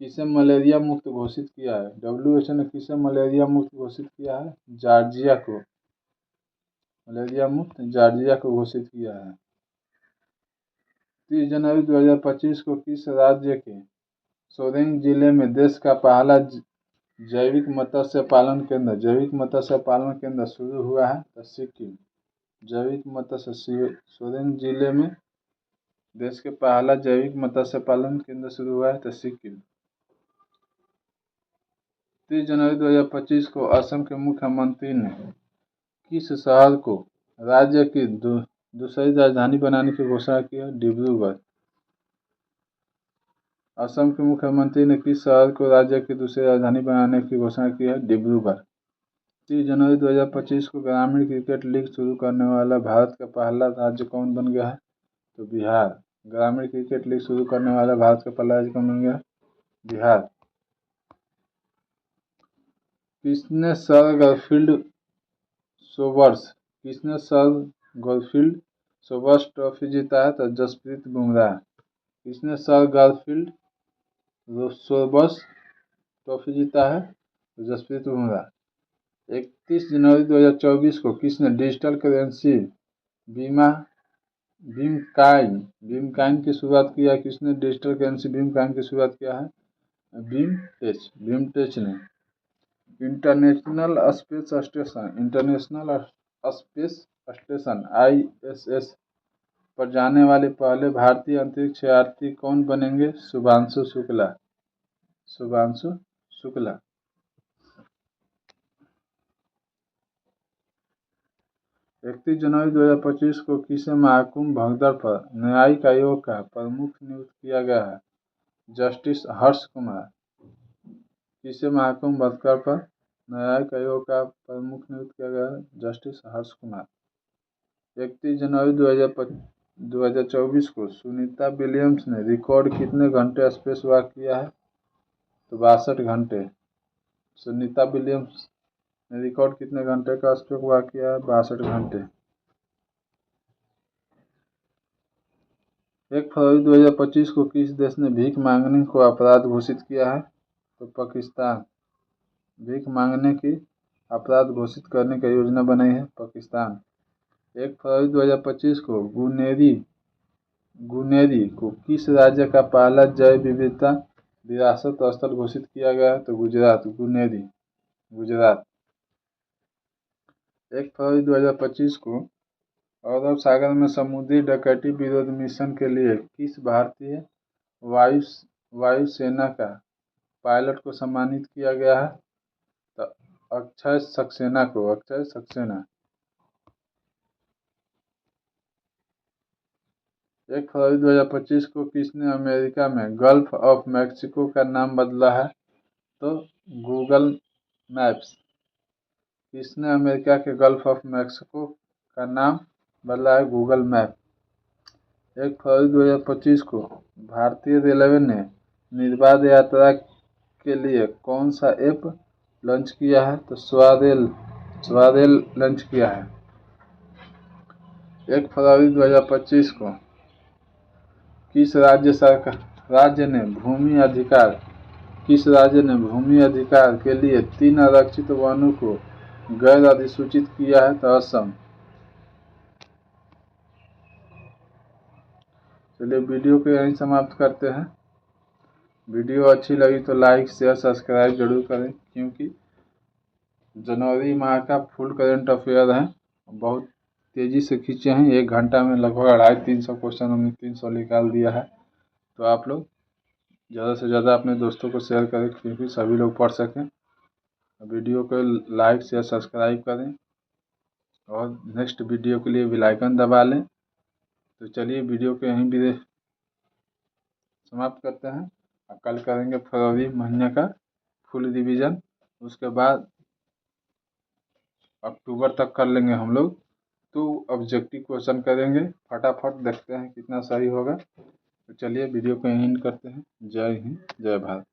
किसे मलेरिया मुक्त घोषित किया है? WHO ने किसे मलेरिया मुक्त घोषित किया है? जॉर्जिया को। मलेरिया मुक्त जॉर्जिया को घोषित किया है। 30 जनवरी 2025 को किस राज्य के सोरेंग जिले में देश का पहला जैविक मत्स्य पालन केंद्र शुरू हुआ है? तो सिक्किम। सोरेंग जिले में देश के पहला जैविक मत्स्य पालन केंद्र शुरू हुआ है? तो सिक्किम। 30 जनवरी 2025 को असम के मुख्यमंत्री ने किस शहर को राज्य की दूसरी राजधानी बनाने की घोषणा की है? डिब्रूगढ़। असम के मुख्यमंत्री ने किस शहर को राज्य की दूसरी राजधानी बनाने की घोषणा की है? डिब्रूगढ़। 30 जनवरी 2025 को ग्रामीण क्रिकेट लीग शुरू करने वाला भारत का पहला राज्य कौन बन गया है? तो बिहार। ग्रामीण क्रिकेट लीग शुरू करने वाला भारत का पहला राज्य कौन बन गया? बिहार। किसने सर्ग और फील्ड सोबर्स किसने सर गारफील्ड सोबर्स ट्रॉफी जीता है? तो जसप्रीत बुमराह। किसने सर गारफील्ड सोबर्स ट्रॉफी जीता है? तो जसप्रीत बुमराह। 31 जनवरी 2024 को किसने डिजिटल करेंसी बीमा बीमकॉइन की शुरुआत किया है? किसने डिजिटल करेंसी बीमकॉइन की शुरुआत किया है? बीमटेच ने। इंटरनेशनल स्पेस स्टेशन ISS पर जाने वाले पहले भारतीय अंतरिक्ष यात्री कौन बनेंगे? शुभांशु शुक्ला। 31 जनवरी 2025 को किसे महाकुंभ भगदड़ पर न्यायिक आयोग का प्रमुख नियुक्त किया गया है? जस्टिस हर्ष कुमार। किसे महाकुंभ भगदड़ पर न्यायिक आयोग का प्रमुख नियुक्त किया गया है? जस्टिस हर्ष कुमार। 31 जनवरी 2024 को सुनीता विलियम्स ने रिकॉर्ड कितने घंटे स्पेस वॉक किया है? तो 62 घंटे। सुनीता विलियम्स ने रिकॉर्ड कितने घंटे का स्पेस वॉक किया है? 62 घंटे। 1 फरवरी 2025 को किस देश ने भीख मांगने को अपराध घोषित किया है? तो पाकिस्तान। भीख मांगने की अपराध घोषित करने की योजना बनाई है पाकिस्तान। 1 फरवरी 2025 को गुनेरी को किस राज्य का पहला जैव विविधता विरासत स्थल घोषित किया गया है? तो गुजरात। गुनेरी गुजरात। 1 फरवरी 2025 को अरब सागर में समुद्री डकैती विरोध मिशन के लिए किस भारतीय वायुसेना का पायलट को सम्मानित किया गया है? तो अक्षय सक्सेना को। 1 फरवरी 2025 को किसने अमेरिका में गल्फ ऑफ मैक्सिको का नाम बदला है? तो गूगल मैप्स। किसने अमेरिका के गल्फ ऑफ मैक्सिको का नाम बदला है? Google map. 1 फरवरी 2025 को भारतीय रेलवे ने निर्बाध यात्रा के लिए कौन सा ऐप लॉन्च किया है? तो स्वारेल लॉन्च किया है। 1 फरवरी 2025 को किस राज्य ने भूमि अधिकार के लिए 3 आरक्षित वनों को गैर अधिसूचित किया है? तो असम। चलिए वीडियो को यहीं समाप्त करते हैं। वीडियो अच्छी लगी तो लाइक शेयर सब्सक्राइब जरूर करें, क्योंकि जनवरी माह का फुल करंट अफेयर है, बहुत तेज़ी से खींचे हैं। 1 घंटा में लगभग 250-300 क्वेश्चन हमने 300 निकाल दिया है। तो आप लोग ज़्यादा से ज़्यादा अपने दोस्तों को शेयर करें, क्योंकि सभी लोग पढ़ सकें। वीडियो को लाइक शेयर सब्सक्राइब करें और नेक्स्ट वीडियो के लिए बेल आइकन दबा लें। तो चलिए वीडियो को यहीं भी समाप्त करते हैं। कल करेंगे फरवरी महीने का फुल रिवीजन, उसके बाद अक्टूबर तक कर लेंगे हम लोग। तो ऑब्जेक्टिव क्वेश्चन करेंगे, फटाफट देखते हैं कितना सही होगा। तो चलिए वीडियो को यहीं करते हैं। जय हिंद, जय भारत।